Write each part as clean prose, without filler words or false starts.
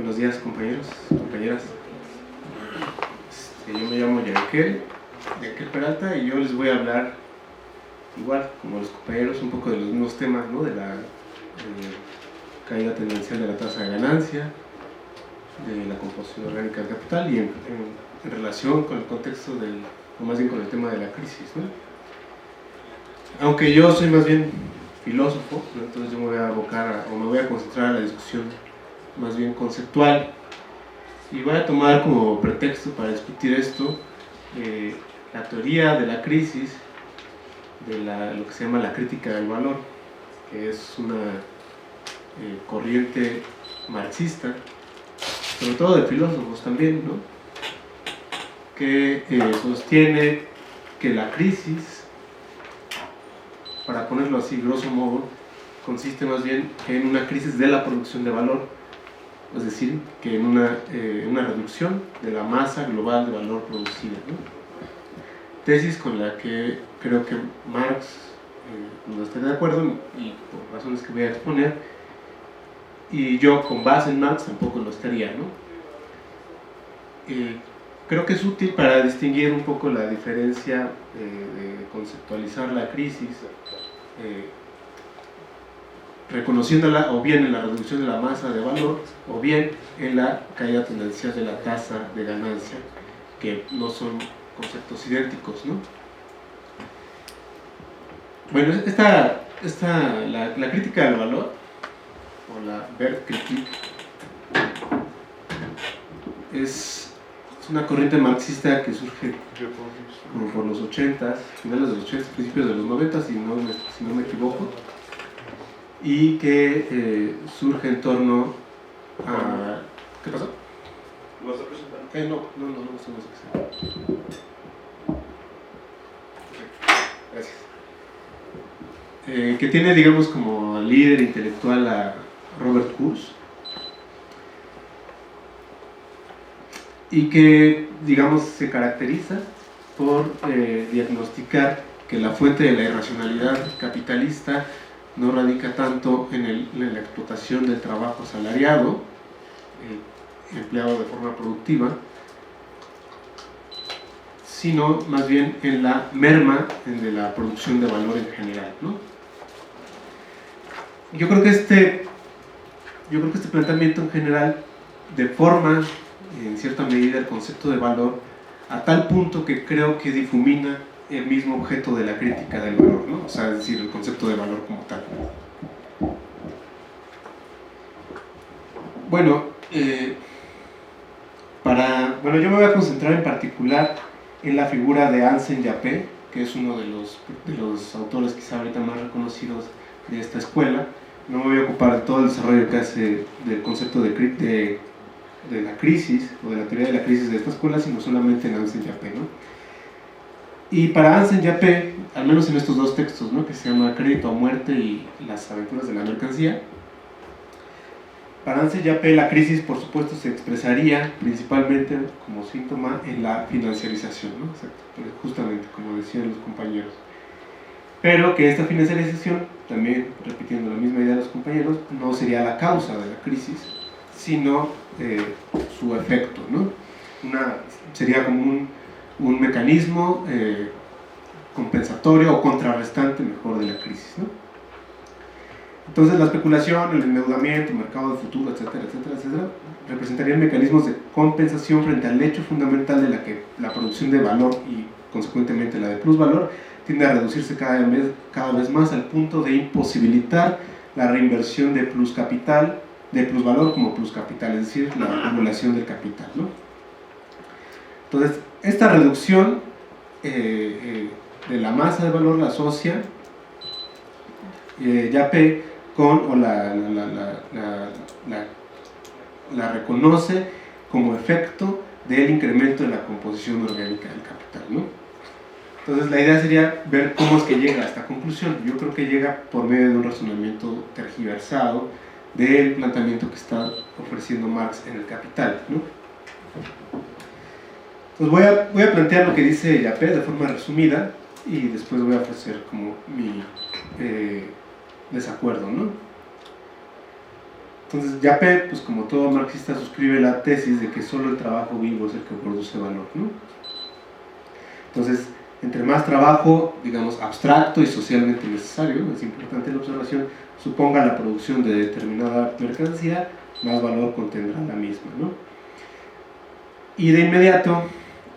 Buenos días, compañeros, compañeras. Yo me llamo Yankel Peralta, y yo les voy a hablar, igual como los compañeros, un poco de los mismos temas, ¿no? De la caída tendencial de la tasa de ganancia, de la composición orgánica del capital, y en relación con el contexto o más bien con el tema de la crisis, ¿no? Aunque yo soy más bien filósofo, ¿no? Entonces yo me voy a abocar o me voy a concentrar a la discusión más bien conceptual, y voy a tomar como pretexto para discutir esto la teoría de la crisis, de lo que se llama la crítica del valor, que es una corriente marxista, sobre todo de filósofos también, ¿no? Que sostiene que la crisis, para ponerlo así grosso modo, consiste más bien en una crisis de la producción de valor, es decir, que en una reducción de la masa global de valor producida, ¿no? Tesis con la que creo que Marx no está de acuerdo, y por razones que voy a exponer, y yo con base en Marx tampoco lo estaría, ¿no? Creo que es útil para distinguir un poco la diferencia de conceptualizar la crisis, reconociéndola o bien en la reducción de la masa de valor o bien en la caída tendencial de la tasa de ganancia, que no son conceptos idénticos, ¿no? Bueno, la crítica del valor, o la Wertkritik, es una corriente marxista que surge como por los 80s, finales de los 80s, principios de los 90s, si no me equivoco, y que surge en torno a... ¿Qué pasó? ¿Lo vas a presentar? No estamos aquí. Gracias. Que tiene, digamos, como líder intelectual a Robert Kurz, y que, digamos, se caracteriza por diagnosticar que la fuente de la irracionalidad capitalista no radica tanto en la explotación del trabajo asalariado, empleado de forma productiva, sino más bien en la merma de la producción de valor en general, ¿no? Yo creo que este planteamiento en general deforma en cierta medida el concepto de valor, a tal punto que creo que difumina el mismo objeto de la crítica del valor, ¿no? O sea, es decir, el concepto de valor como tal. Bueno, yo me voy a concentrar en particular en la figura de Hansen Jappé, que es uno de los autores quizá ahorita más reconocidos de esta escuela. No me voy a ocupar de todo el desarrollo que hace del concepto de la crisis, o de la teoría de la crisis de esta escuela, sino solamente en Hansen Jappé, ¿no? Y para Hansen Jappé, al menos en estos dos textos, ¿no? Que se llama Crédito a Muerte y Las Aventuras de la Mercancía, para Hansen Jappé la crisis, por supuesto, se expresaría principalmente como síntoma en la financiarización, ¿no? Justamente, como decían los compañeros. Pero que esta financiarización, también repitiendo la misma idea de los compañeros, no sería la causa de la crisis, sino su efecto, ¿no? Sería como un mecanismo compensatorio o contrarrestante, mejor, de la crisis, ¿no? Entonces la especulación, el endeudamiento, el mercado de futuro, etcétera, representarían mecanismos de compensación frente al hecho fundamental de la que la producción de valor y consecuentemente la de plusvalor tiende a reducirse cada vez más al punto de imposibilitar la reinversión de plusvalor como pluscapital, es decir, la acumulación del capital, ¿no? Entonces, esta reducción de la masa de valor la asocia Jappé o la reconoce como efecto del incremento de la composición orgánica del capital, ¿no? Entonces la idea sería ver cómo es que llega a esta conclusión. Yo creo que llega por medio de un razonamiento tergiversado del planteamiento que está ofreciendo Marx en el Capital, ¿no? Entonces voy a plantear lo que dice Jappé de forma resumida, y después voy a ofrecer como mi desacuerdo, ¿no? Entonces Yapé, pues como todo marxista, suscribe la tesis de que solo el trabajo vivo es el que produce valor, ¿no? Entonces, entre más trabajo, digamos, abstracto y socialmente necesario, es importante la observación, suponga la producción de determinada mercancía, más valor contendrá la misma, ¿no? Y de inmediato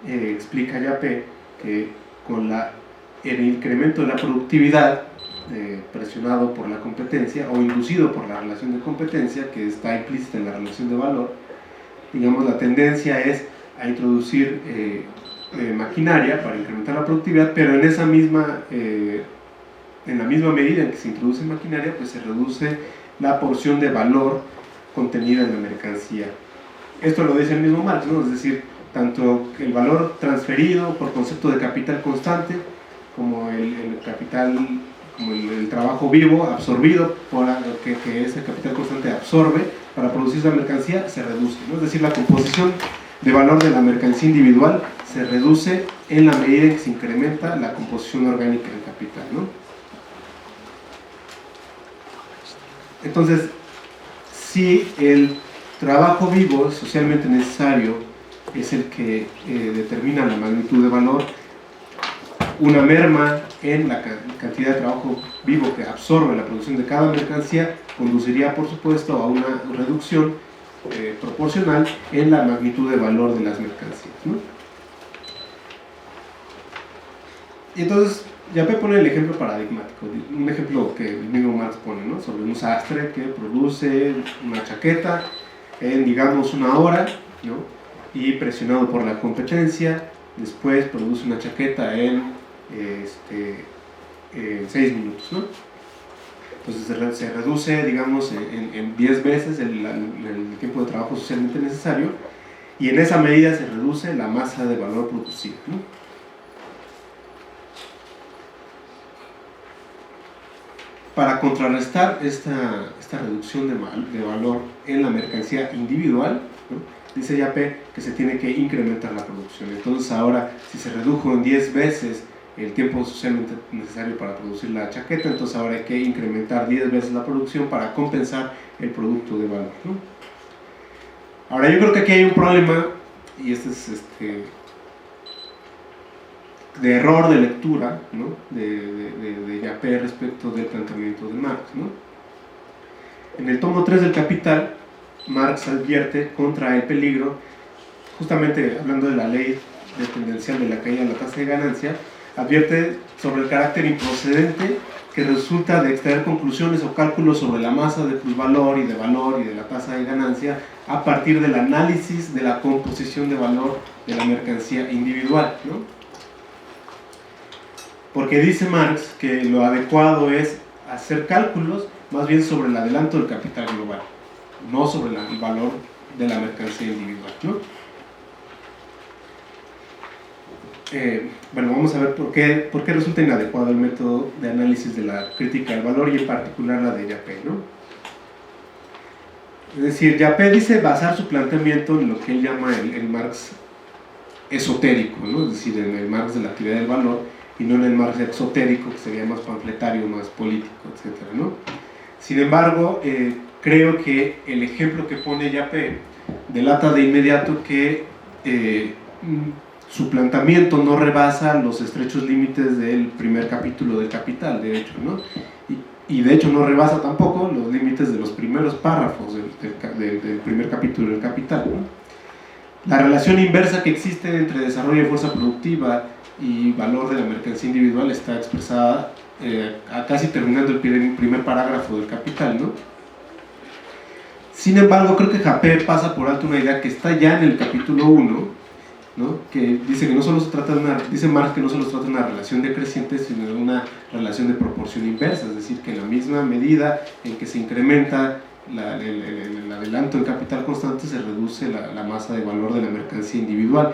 explica Yapé que con el incremento de la productividad presionado por la competencia o inducido por la relación de competencia que está implícita en la relación de valor, digamos, la tendencia es a introducir maquinaria para incrementar la productividad, pero en esa misma en la misma medida en que se introduce maquinaria, pues se reduce la porción de valor contenida en la mercancía. Esto lo dice el mismo Marx, ¿no? Es decir, tanto el valor transferido por concepto de capital constante como el capital, como el trabajo vivo absorbido por que ese capital constante absorbe para producir esa mercancía se reduce, ¿no? Es decir, la composición de valor de la mercancía individual se reduce en la medida en que se incrementa la composición orgánica del capital, ¿no? Entonces, si el trabajo vivo socialmente necesario es el que determina la magnitud de valor, una merma en la cantidad de trabajo vivo que absorbe la producción de cada mercancía conduciría, por supuesto, a una reducción proporcional en la magnitud de valor de las mercancías, ¿no? Y entonces, Yapé pone el ejemplo paradigmático, un ejemplo que el mismo Marx pone, ¿no? Sobre un sastre que produce una chaqueta en, digamos, 1 hora, ¿no? Y presionado por la competencia, después produce una chaqueta en 6 minutos, ¿no? Entonces se reduce, digamos, en 10 veces el tiempo de trabajo socialmente necesario, y en esa medida se reduce la masa de valor producida, ¿no? Para contrarrestar esta reducción de valor en la mercancía individual, ¿no? Dice Yapé que se tiene que incrementar la producción. Entonces ahora, si se redujo en 10 veces el tiempo socialmente necesario para producir la chaqueta, entonces ahora hay que incrementar 10 veces la producción para compensar el producto de valor, ¿no? Ahora yo creo que aquí hay un problema, y este es de error de lectura, ¿no? de Yapé respecto del planteamiento de Marx, ¿no? En el tomo 3 del Capital, Marx advierte contra el peligro, justamente hablando de la ley tendencial de la caída de la tasa de ganancia, advierte sobre el carácter improcedente que resulta de extraer conclusiones o cálculos sobre la masa de plusvalor y de la tasa de ganancia a partir del análisis de la composición de valor de la mercancía individual, ¿no? Porque dice Marx que lo adecuado es hacer cálculos más bien sobre el adelanto del capital global, no sobre el valor de la mercancía individual, ¿no? Bueno, vamos a ver por qué resulta inadecuado el método de análisis de la crítica del valor y en particular la de Yapé, ¿no? Es decir, Yapé dice basar su planteamiento en lo que él llama el Marx esotérico, ¿no? Es decir, en el Marx de la actividad del valor y no en el Marx exotérico, que sería más panfletario, más político, etc., ¿no? Sin embargo, creo que el ejemplo que pone Yapé delata de inmediato que su planteamiento no rebasa los estrechos límites del primer capítulo del Capital, de hecho, ¿no? Y de hecho no rebasa tampoco los límites de los primeros párrafos del primer capítulo del Capital, ¿no? La relación inversa que existe entre desarrollo de fuerza productiva y valor de la mercancía individual está expresada casi terminando el primer parágrafo del Capital, ¿no? Sin embargo, creo que Yapé pasa por alto una idea que está ya en el capítulo 1, ¿no? Que dice que no solo se trata dice Marx que no solo se trata de una relación decreciente, sino de una relación de proporción inversa, es decir, que en la misma medida en que se incrementa el adelanto del capital constante, se reduce la masa de valor de la mercancía individual.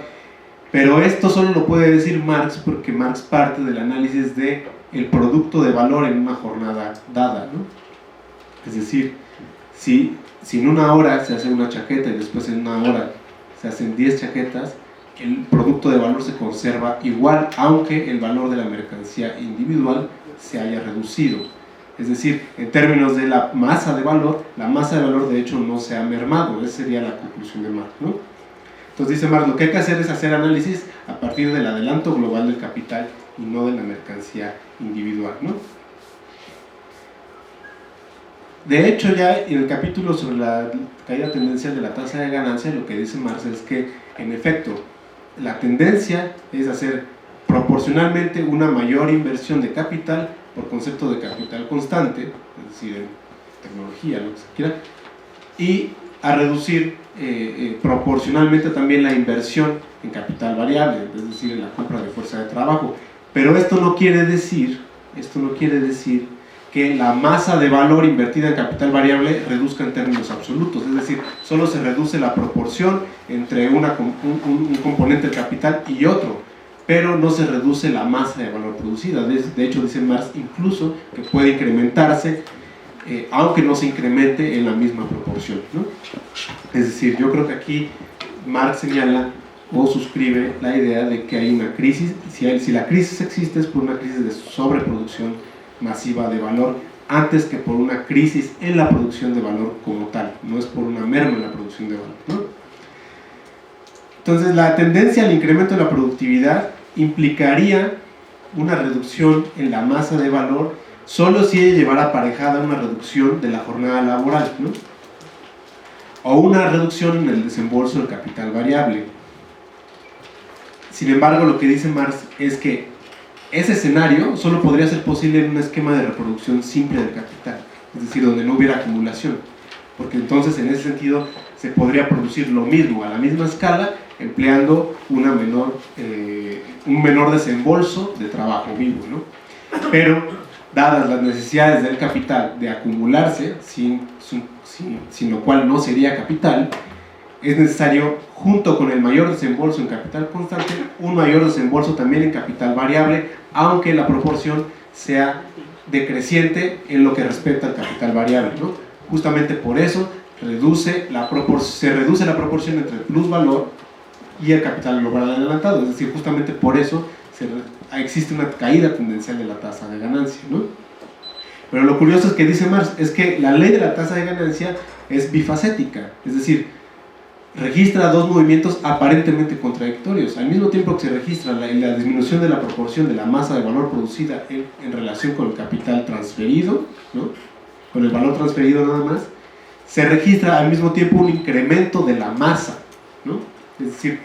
Pero esto solo lo puede decir Marx porque Marx parte del análisis del producto de valor en una jornada dada, ¿no? Es decir, si en 1 hora se hace una chaqueta y después en 1 hora se hacen 10 chaquetas, el producto de valor se conserva igual, aunque el valor de la mercancía individual se haya reducido. Es decir, en términos de la masa de valor de hecho no se ha mermado. Esa sería la conclusión de Marx, ¿no? Entonces dice Marx, lo que hay que hacer es hacer análisis a partir del adelanto global del capital y no de la mercancía individual, ¿no? De hecho, ya en el capítulo sobre la caída tendencial de la tasa de ganancia, lo que dice Marx es que, en efecto, la tendencia es hacer proporcionalmente una mayor inversión de capital por concepto de capital constante, es decir, en tecnología, lo que se quiera, y a reducir proporcionalmente también la inversión en capital variable, es decir, en la compra de fuerza de trabajo. Pero esto no quiere decir que la masa de valor invertida en capital variable reduzca en términos absolutos, es decir, solo se reduce la proporción entre un componente del capital y otro, pero no se reduce la masa de valor producida. De hecho, dice Marx incluso que puede incrementarse, aunque no se incremente en la misma proporción, ¿no? Es decir, yo creo que aquí Marx señala o suscribe la idea de que hay una crisis. Si la crisis existe, es por una crisis de sobreproducción masiva de valor, antes que por una crisis en la producción de valor como tal. No es por una merma en la producción de valor, ¿no? Entonces, la tendencia al incremento de la productividad implicaría una reducción en la masa de valor solo si ella llevara aparejada una reducción de la jornada laboral, ¿no? O una reducción en el desembolso del capital variable. Sin embargo, lo que dice Marx es que ese escenario solo podría ser posible en un esquema de reproducción simple del capital, es decir, donde no hubiera acumulación, porque entonces en ese sentido se podría producir lo mismo a la misma escala empleando un menor desembolso de trabajo vivo, ¿no? Pero dadas las necesidades del capital de acumularse, sin lo cual no sería capital, es necesario, junto con el mayor desembolso en capital constante, un mayor desembolso también en capital variable, aunque la proporción sea decreciente en lo que respecta al capital variable, ¿no? Justamente por eso se reduce la proporción entre el plusvalor y el capital global adelantado, es decir, justamente por eso existe una caída tendencial de la tasa de ganancia, ¿no? Pero lo curioso es que dice Marx es que la ley de la tasa de ganancia es bifacética, es decir, registra dos movimientos aparentemente contradictorios. Al mismo tiempo que se registra la disminución de la proporción de la masa de valor producida en relación con el capital transferido, ¿no? Con el valor transferido nada más, se registra al mismo tiempo un incremento de la masa, ¿no? Es decir,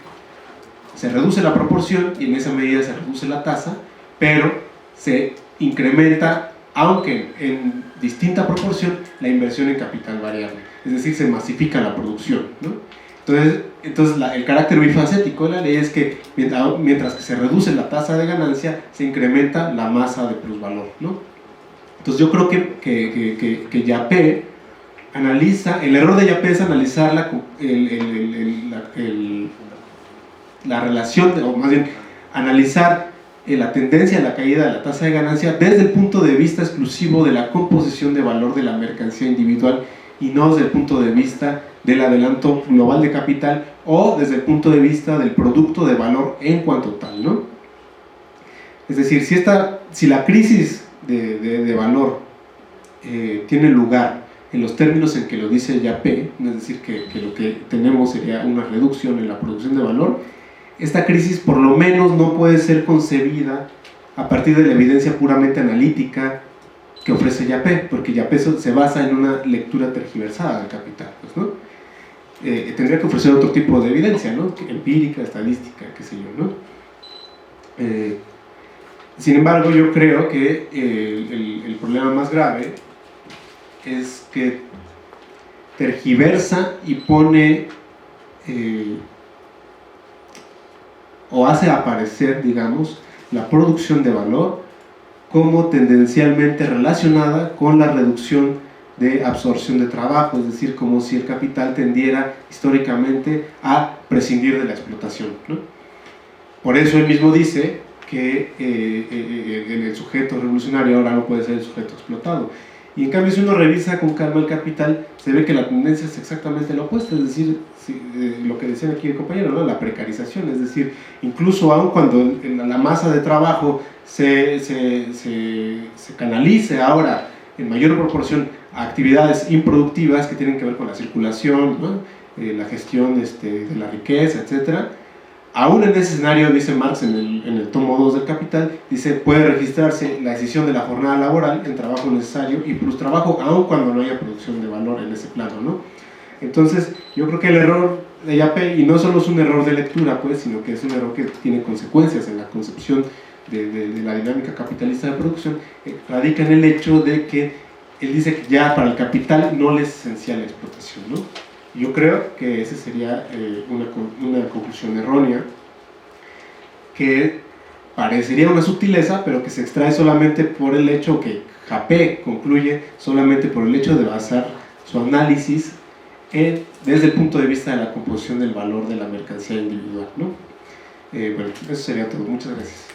se reduce la proporción y en esa medida se reduce la tasa, pero se incrementa, aunque en distinta proporción, la inversión en capital variable. Es decir, se masifica la producción, ¿no? Entonces el carácter bifacético de la ley es que mientras que se reduce la tasa de ganancia, se incrementa la masa de plusvalor, ¿no? Entonces yo creo que Yapé analiza, el error de Yapé es analizar la relación, o más bien analizar la tendencia a la caída de la tasa de ganancia desde el punto de vista exclusivo de la composición de valor de la mercancía individual y no desde el punto de vista del adelanto global de capital o desde el punto de vista del producto de valor en cuanto tal, ¿no? Es decir, si la crisis de valor tiene lugar en los términos en que lo dice Yapé, es decir, que lo que tenemos sería una reducción en la producción de valor, esta crisis por lo menos no puede ser concebida a partir de la evidencia puramente analítica que ofrece Yapé, porque Yapé se basa en una lectura tergiversada del capital, pues, ¿no? Tendría que ofrecer otro tipo de evidencia, ¿no? Empírica, estadística, qué sé yo, ¿no? Sin embargo, yo creo que el problema más grave es que tergiversa y pone o hace aparecer, digamos, la producción de valor como tendencialmente relacionada con la reducción de absorción de trabajo, es decir, como si el capital tendiera históricamente a prescindir de la explotación, ¿no? Por eso él mismo dice que el sujeto revolucionario ahora no puede ser el sujeto explotado. Y en cambio, si uno revisa con calma el capital, se ve que la tendencia es exactamente la opuesta, es decir, lo que decían aquí el compañero, ¿no? La precarización, es decir, incluso aun cuando la masa de trabajo se canalice ahora en mayor proporción a actividades improductivas que tienen que ver con la circulación, ¿no? La gestión de la riqueza, etc. Aún en ese escenario, dice Marx en el tomo 2 del Capital, dice, puede registrarse la decisión de la jornada laboral en trabajo necesario y plus trabajo, aun cuando no haya producción de valor en ese plano, ¿no? Entonces, yo creo que el error de Yapé, y no solo es un error de lectura, pues, sino que es un error que tiene consecuencias en la concepción de la dinámica capitalista de producción, radica en el hecho de que él dice que ya para el capital no le es esencial la explotación, ¿no? Yo creo que esa sería una conclusión errónea, que parecería una sutileza, pero que se extrae solamente por el hecho que Japé concluye solamente por el hecho de basar su análisis desde el punto de vista de la composición del valor de la mercancía individual, ¿no? Bueno, eso sería todo. Muchas gracias.